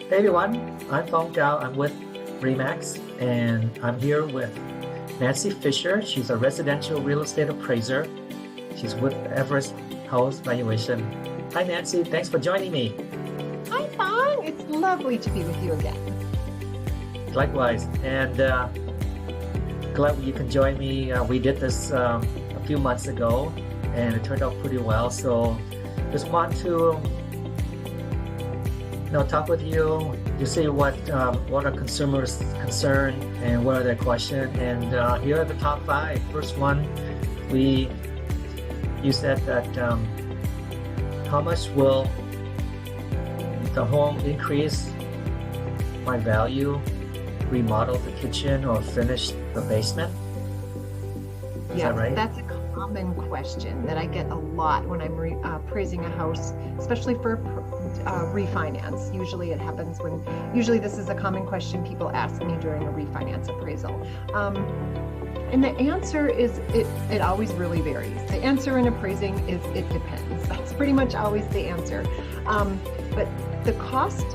Hey everyone, I'm Phong Cao. I'm with Remax, and I'm here with Nancy Fisher. She's a residential real estate appraiser. She's with Everest House Valuation. Hi Nancy, thanks for joining me. Hi, Phong. It's lovely to be with you again. Likewise, and glad you can join me. We did this a few months ago, and it turned out pretty well. So just want to talk with you. You see what are consumers concerned and what are their questions. And here are the top 5. First one, you said that how much will the home increase my value, remodel the kitchen or finish the basement? Is that right? That's a common question that I get a lot when I'm appraising a house, especially for refinance. Usually this is a common question people ask me during a refinance appraisal. And the answer is it always really varies. The answer in appraising is it depends. That's pretty much always the answer. But the cost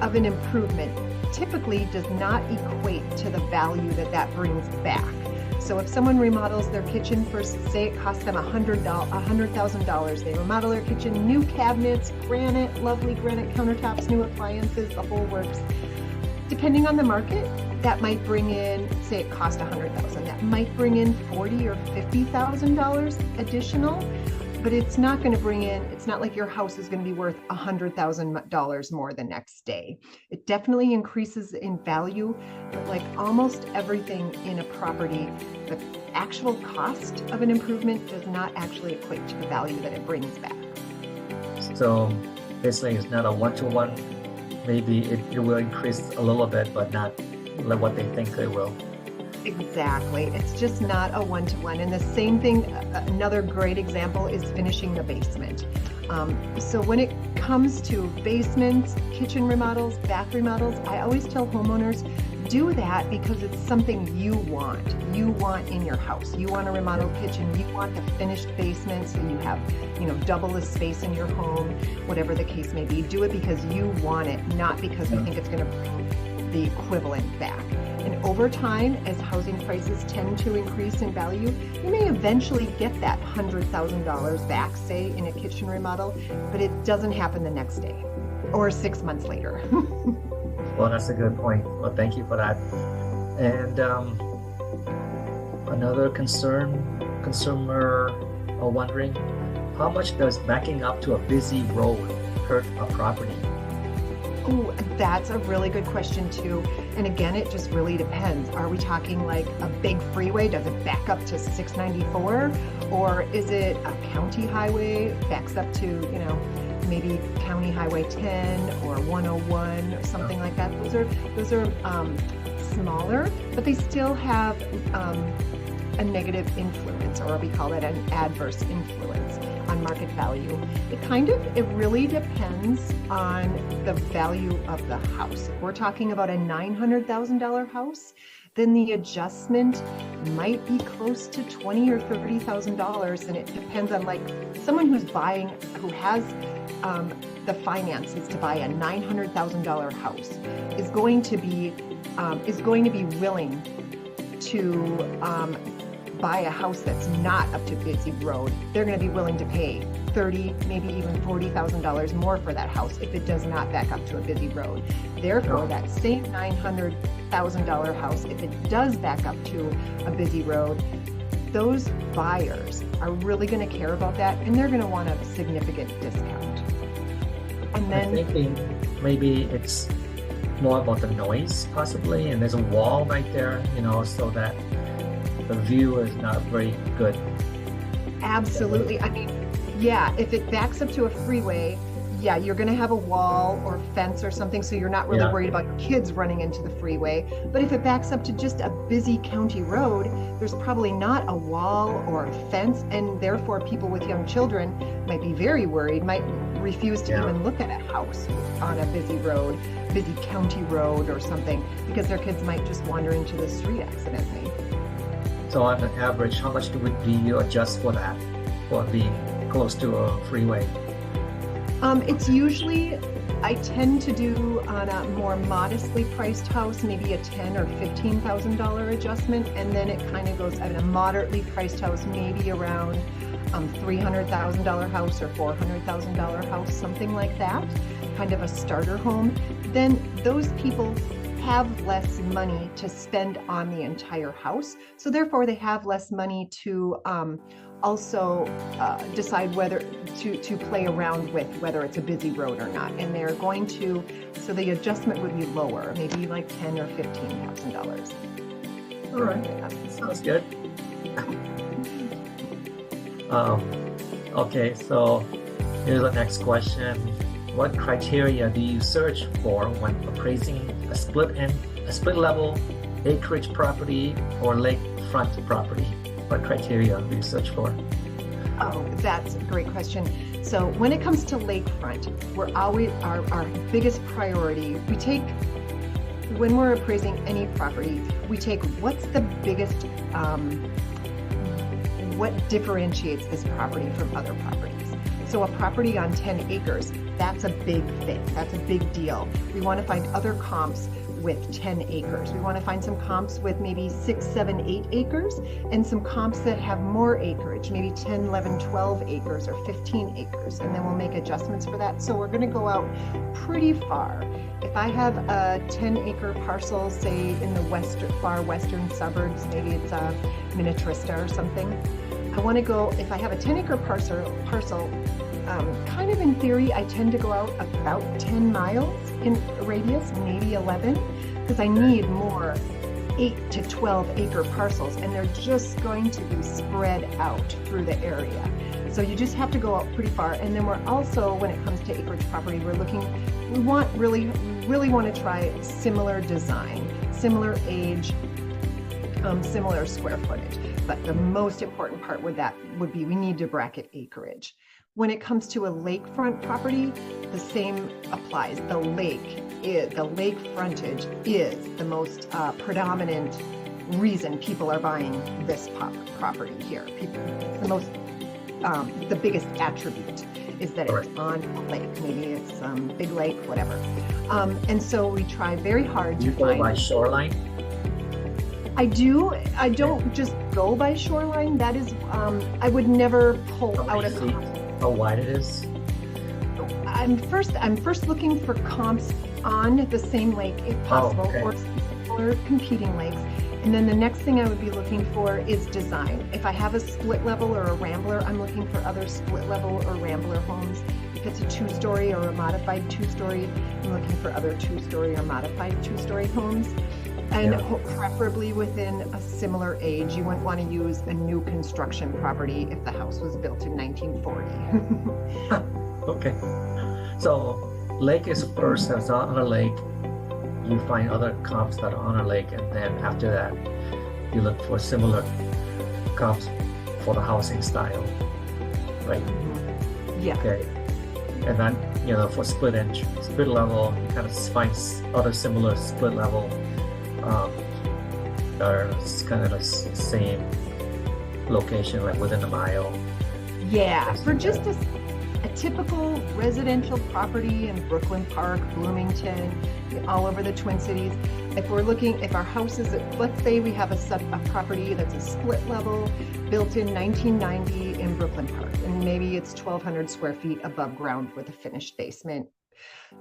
of an improvement typically does not equate to the value that brings back. So if someone remodels their kitchen for, say it costs them $100,000, they remodel their kitchen, new cabinets, lovely granite countertops, new appliances, the whole works. Depending on the market, that might bring in, say it cost $100,000, that might bring in $40,000 or $50,000 additional. But it's not going to bring in, it's not like your house is going to be worth $100,000 more the next day. It definitely increases in value, but like almost everything in a property, the actual cost of an improvement does not actually equate to the value that it brings back. So basically it's not a one-to-one. Maybe it will increase a little bit, but not like what they think it will. Exactly. It's just not a one-to-one. And the same thing, another great example is finishing the basement. So when it comes to basements, kitchen remodels, bath remodels, I always tell homeowners, do that because it's something you want in your house. You want a remodeled kitchen, you want the finished basement so you have, double the space in your home, whatever the case may be. Do it because you want it, not because you think it's going to bring the equivalent back. And over time, as housing prices tend to increase in value, you may eventually get that $100,000 back, say, in a kitchen remodel, but it doesn't happen the next day or 6 months later. Well, that's a good point. Well, thank you for that. And another consumer are wondering, how much does backing up to a busy road hurt a property? Oh, that's a really good question too. And again, it just really depends. Are we talking like a big freeway? Does it back up to 694? Or is it a county highway, backs up to, maybe County Highway 10 or 101 or something like that? Those are smaller, but they still have a negative influence, or we call it an adverse influence on market value. It really depends on the value of the house. If we're talking about a $900,000 house, then the adjustment might be close to $20,000 or $30,000, and it depends on like someone who has the finances to buy a $900,000 house is going to be willing to buy a house that's not up to busy road. They're going to be willing to pay $30,000, maybe even $40,000 more for that house if it does not back up to a busy road. Therefore, that same $900,000 house, if it does back up to a busy road, those buyers are really going to care about that, and they're going to want a significant discount. And then I'm thinking maybe it's more about the noise possibly, and there's a wall right there, so that the view is not very good. Absolutely. I mean, yeah, if it backs up to a freeway, yeah, you're going to have a wall or fence or something, so you're not really worried about your kids running into the freeway. But if it backs up to just a busy county road, there's probably not a wall or a fence, and therefore people with young children might be very worried, might refuse to even look at a house on a busy road, busy county road or something, because their kids might just wander into the street accidentally. So on an average, how much do you adjust for that, for being close to a freeway? It's usually I tend to do on a more modestly priced house, maybe a $10,000 or $15,000 adjustment, and then it kind of goes at a moderately priced house, maybe around $300,000 house or $400,000 house, something like that, kind of a starter home. Then those people have less money to spend on the entire house, so therefore they have less money to also decide whether to play around with whether it's a busy road or not, and they're going to, so the adjustment would be lower, maybe like $10,000 or $15,000. All right, sounds good. Okay, so here's the next question. What criteria do you search for when appraising a split level acreage property or lakefront property? What criteria do you search for? Oh, that's a great question. So when it comes to lakefront, we're always, our biggest priority, when we're appraising any property, we take what's the biggest, what differentiates this property from other properties. So a property on 10 acres, that's a big thing. That's a big deal. We want to find other comps with 10 acres. We want to find some comps with maybe 6, 7, 8 acres, and some comps that have more acreage, maybe 10, 11, 12 acres or 15 acres. And then we'll make adjustments for that. So we're going to go out pretty far. If I have a 10-acre parcel, say in the far western suburbs, maybe it's a Minnetrista or something, I want to go, if I have a 10-acre parcel, kind of in theory, I tend to go out about 10 miles in radius, maybe 11, because I need more 8 to 12 acre parcels, and they're just going to be spread out through the area. So you just have to go out pretty far. And then we're also, when it comes to acreage property, we really want to try similar design, similar age, similar square footage. But the most important part would be we need to bracket acreage. When it comes to a lakefront property, the same applies. The lake frontage is the most predominant reason people are buying this property here. The biggest attribute is that it's on a lake. Maybe it's big lake, whatever. And so we try very hard to find. You go by shoreline? I do. I don't just go by shoreline. That is, I would never pull out a comp. How wide it is? I'm first looking for comps on the same lake if possible, or similar competing lakes. And then the next thing I would be looking for is design. If I have a split level or a rambler, I'm looking for other split level or rambler homes. If it's a 2-story or a modified 2-story, I'm looking for other 2-story or modified 2-story homes. And preferably within a similar age. You wouldn't want to use a new construction property if the house was built in 1940. Okay. So lake is first, that's on a lake. You find other comps that are on a lake, and then after that, you look for similar comps for the housing style, right? Yeah. Okay. And then, for split level, you kind of find other similar split level are kind of the same location, like within a mile. Yeah, for just a typical residential property in Brooklyn Park, Bloomington, all over the Twin Cities. If our house is, let's say we have a property that's a split level, built in 1990 in Brooklyn Park, and maybe it's 1,200 square feet above ground with a finished basement,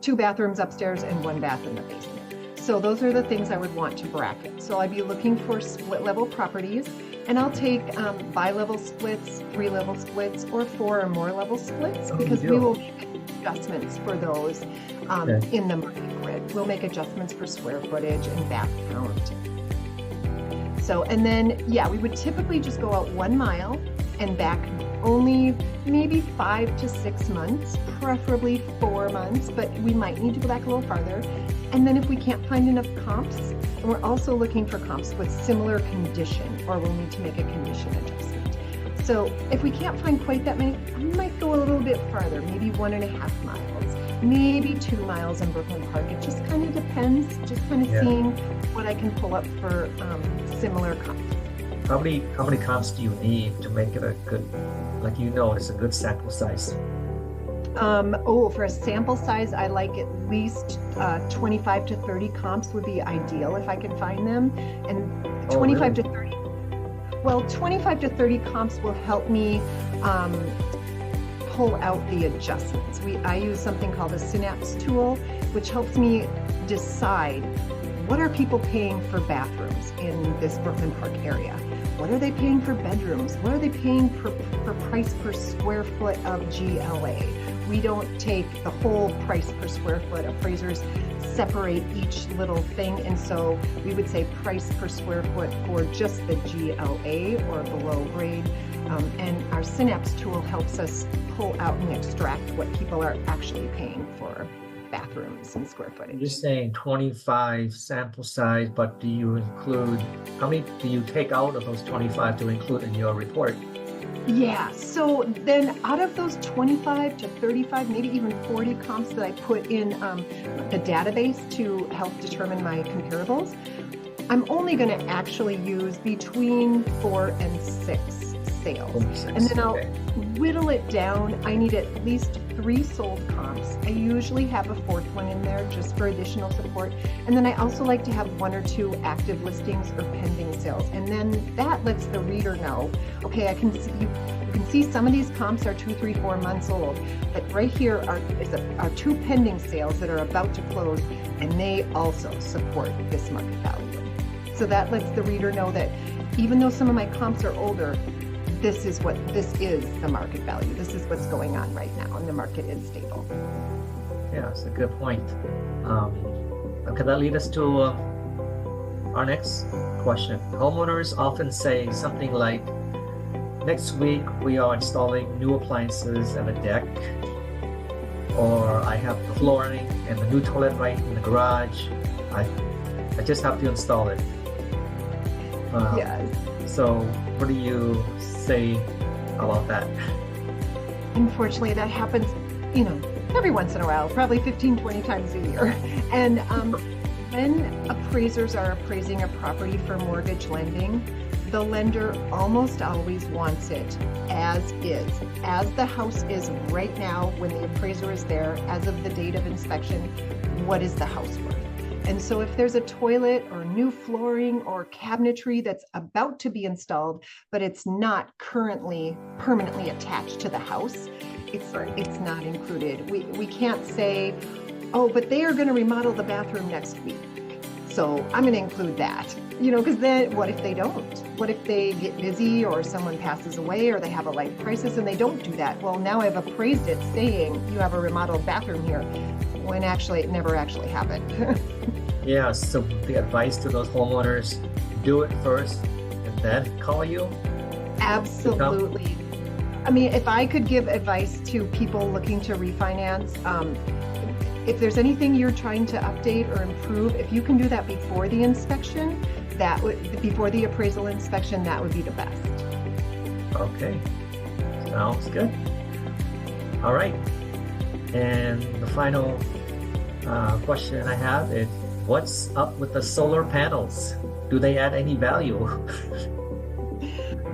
2 bathrooms upstairs and 1 bath in the basement. So those are the things I would want to bracket. So I'd be looking for split level properties, and I'll take bi-level splits, 3-level splits, or 4 or more level splits, because we will make adjustments for those in the market grid. We'll make adjustments for square footage and bath count. So, and then, we would typically just go out 1 mile and back only maybe 5 to 6 months, preferably 4 months, but we might need to go back a little farther. And then if we can't find enough comps, and we're also looking for comps with similar condition, or we'll need to make a condition adjustment. So if we can't find quite that many, I might go a little bit farther, maybe 1.5 miles, maybe 2 miles in Brooklyn Park. It just kind of depends, just kind of seeing what I can pull up for similar comps. How many comps do you need to make it a good, it's a good sample size? For a sample size, I like at least 25 to 30 comps would be ideal if I can find them. And 25 really? to 30, well, 25 to 30 comps will help me pull out the adjustments. I use something called a Synapse tool, which helps me decide what are people paying for bathrooms in this Brooklyn Park area? What are they paying for bedrooms? What are they paying for price per square foot of GLA? We don't take the whole price per square foot. Appraisers separate each little thing. And so we would say price per square foot for just the GLA or below grade. And our Synapse tool helps us pull out and extract what people are actually paying for bathrooms and square footage. You're saying 25 sample size, but do you include, how many do you take out of those 25 to include in your report? Yeah, so then out of those 25 to 35, maybe even 40 comps that I put in the database to help determine my comparables, I'm only going to actually use between 4 and 6 sales. And then I'll whittle it down. I need at least 3 sold comps. I usually have a 4th one in there just for additional support. And then I also like to have 1 or 2 active listings or pending sales. And then that lets the reader know, okay, I can see you can see some of these comps are 2, 3, 4 months old, but right here are 2 pending sales that are about to close, and they also support this market value. So that lets the reader know that even though some of my comps are older, this is the market value. This is what's going on right now, and the market is stable. Yeah, that's a good point. Okay, that leads us to our next question. Homeowners often say something like, next week we are installing new appliances and a deck, or I have the flooring and the new toilet right in the garage. I just have to install it. Yes. So what do you say about that? Unfortunately, that happens, every once in a while, probably 15, 20 times a year. And when appraisers are appraising a property for mortgage lending, the lender almost always wants it as is. As the house is right now, when the appraiser is there, as of the date of inspection, what is the house worth? And so if there's a toilet or new flooring or cabinetry that's about to be installed, but it's not currently permanently attached to the house, it's not included. We can't say, oh, but they are going to remodel the bathroom next week, so I'm going to include that. Because then what if they don't? What if they get busy or someone passes away or they have a life crisis and they don't do that? Well, now I've appraised it saying you have a remodeled bathroom here, when actually it never actually happened. Yeah, so the advice to those homeowners, do it first and then call you? Absolutely. I mean, if I could give advice to people looking to refinance, if there's anything you're trying to update or improve, if you can do that before the inspection, before the appraisal inspection, that would be the best. Okay, sounds good. All right, and the final question I have is, what's up with the solar panels? Do they add any value?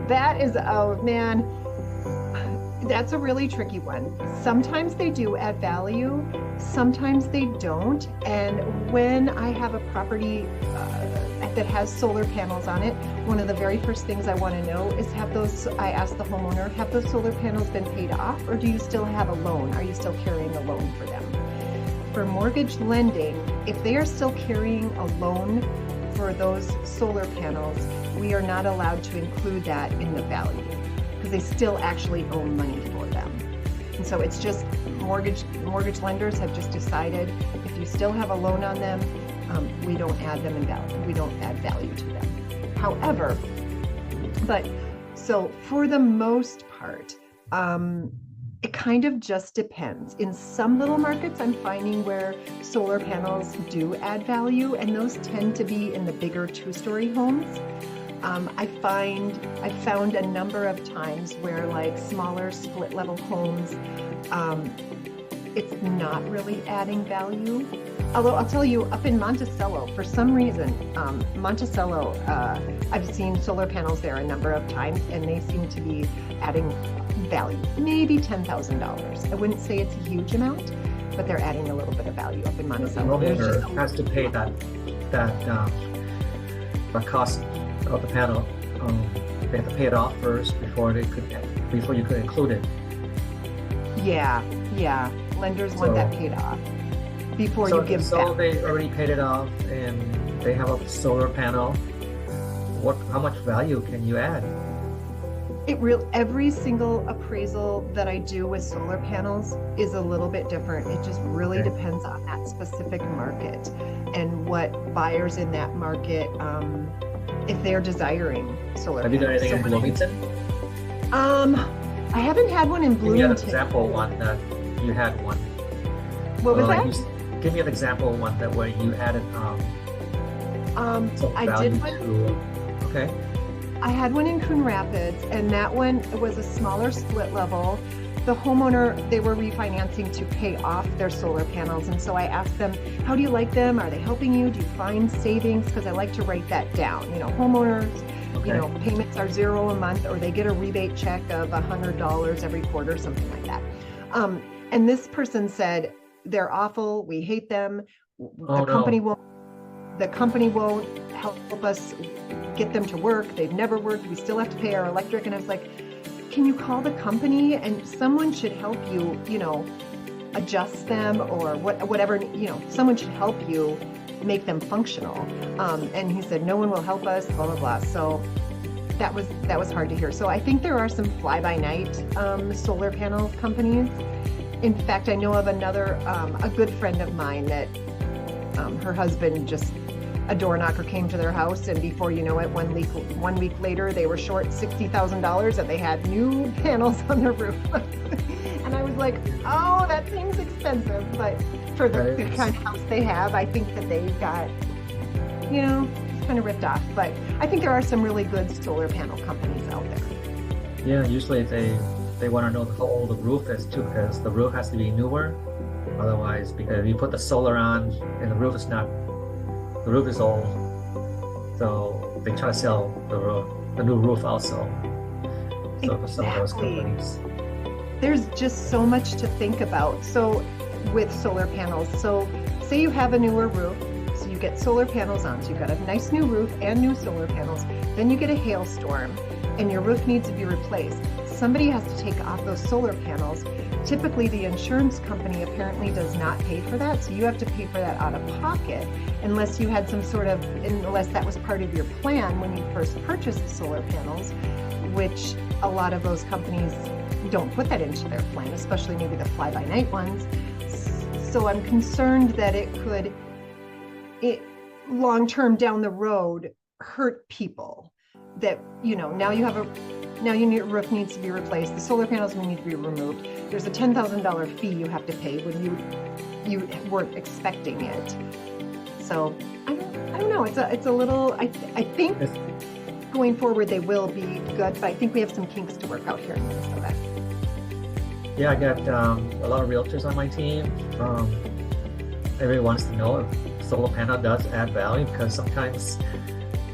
That is, oh man, that's a really tricky one. Sometimes they do add value, sometimes they don't. And when I have a property that has solar panels on it, one of the very first things I want to know is, I ask the homeowner, have those solar panels been paid off, or do you still have a loan? Are you still carrying a loan for them? For mortgage lending, if they are still carrying a loan for those solar panels, we are not allowed to include that in the value because they still actually owe money for them. And so it's just mortgage lenders have just decided if you still have a loan on them, we don't add them in value. We don't add value to them. However, so for the most part, it kind of just depends. In some little markets, I'm finding where solar panels do add value, and those tend to be in the bigger 2-story homes. I've found a number of times where like smaller split level homes, it's not really adding value. Although I'll tell you, up in Monticello, for some reason, I've seen solar panels there a number of times, and they seem to be adding value, maybe $10,000. I wouldn't say it's a huge amount, but they're adding a little bit of value up in The Monticello. homeowner has to pay that the cost of the panel. They have to pay it off first before you could include it. Yeah. Lenders want that paid off before you give So back. they already paid it off and they have a solar panel. How much value can you add? Every single appraisal that I do with solar panels is a little bit different. It just really depends on that specific market and what buyers in that market, if they're desiring solar Have you panels. done anything in Bloomington? I haven't had one in Give me an Bloomington. example one that you had one. What was that? Give me an example of one that where you added some I value did one. to. Okay. I had one in Coon Rapids, and that one was a smaller split level. The homeowner, they were refinancing to pay off their solar panels. And so I asked them, how do you like them? Are they helping you? Do you find savings? Because I like to write that down. Homeowners, payments are $0 a month, or they get a rebate check of $100 every quarter, something like that. And this person said, they're awful. We hate them. The company won't help us get them to work. They've never worked. We still have to pay our electric. And I was like, can you call the company and someone should help you, adjust them or whatever, someone should help you make them functional. And he said, no one will help us, blah, blah, blah. So that was hard to hear. So I think there are some fly-by-night solar panel companies. In fact, I know of another, a good friend of mine that her husband just, a door knocker came to their house, and before you know it, 1 week later, they were short $60,000 and they had new panels on their roof. And I was like, oh, that seems expensive. But for the kind of house they have, I think that they've got, it's kind of ripped off. But I think there are some really good solar panel companies out there. Yeah, usually they want to know how old the roof is too, because the roof has to be newer. Otherwise, because if you put the solar on and the roof is old, so they try to sell the new roof also. So for some of those companies. There's just so much to think about. So with solar panels, so say you have a newer roof, so you get solar panels on, so you've got a nice new roof and new solar panels, then you get a hailstorm and your roof needs to be replaced. Somebody has to take off those solar panels. Typically, the insurance company apparently does not pay for that, so you have to pay for that out of pocket unless you had unless that was part of your plan when you first purchased the solar panels, which a lot of those companies don't put that into their plan, especially maybe the fly-by-night ones. So I'm concerned that it could, long-term down the road, hurt people. That, now your roof needs to be replaced. The solar panels need to be removed. There's a $10,000 fee you have to pay when you weren't expecting it. So I don't know. It's a little. I think going forward they will be good, but I think we have some kinks to work out here in Minnesota. Yeah, I got a lot of realtors on my team. Everyone wants to know if solar panel does add value, because sometimes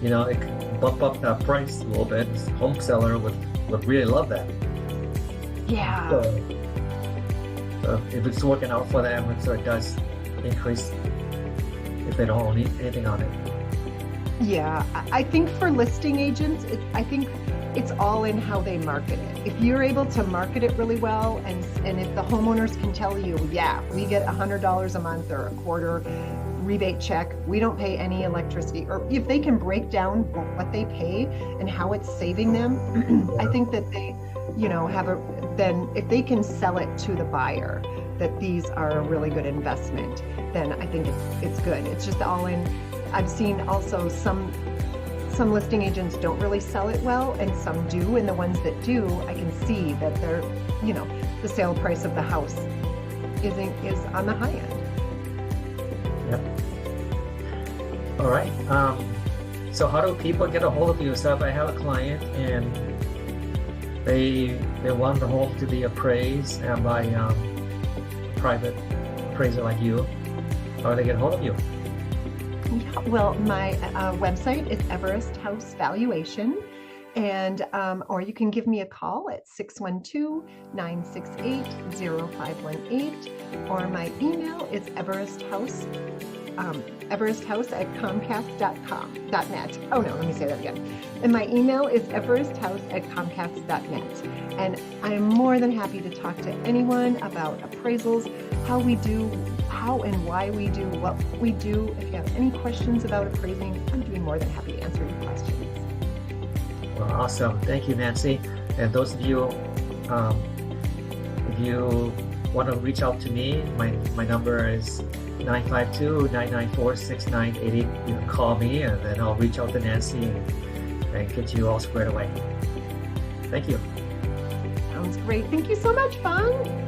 it can bump up that price a little bit. Home seller would really love that. Yeah. So if it's working out for them, so it does increase if they don't own anything on it. Yeah, I think for listing agents, I think it's all in how they market it. If you're able to market it really well, and if the homeowners can tell you, yeah, we get $100 a month or a quarter rebate check, we don't pay any electricity, or if they can break down what they pay and how it's saving them, I think that they, then if they can sell it to the buyer that these are a really good investment, then I think it's good. It's just all in. I've seen also some listing agents don't really sell it well, and some do, and the ones that do, I can see that they're, the sale price of the house is on the high end. Yep. All right. So how do people get a hold of you? So if I have a client and they want the home to be appraised by a private appraiser like you, how do they get a hold of you? Yeah, well, my website is Everest House Valuation, And or you can give me a call at 612-968-0518, or my email is everesthouse@comcast.net. Oh no, let me say that again. And my email is everesthouse@comcast.net. And I am more than happy to talk to anyone about appraisals, how we do, how and why we do what we do. If you have any questions about appraising, I'm be more than happy to answer your questions. Well, awesome. Thank you, Nancy. And those of you, if you want to reach out to me, my number is 952-994-6988. You can call me, and then I'll reach out to Nancy and get you all squared away. Thank you. Sounds great. Thank you so much, Phong.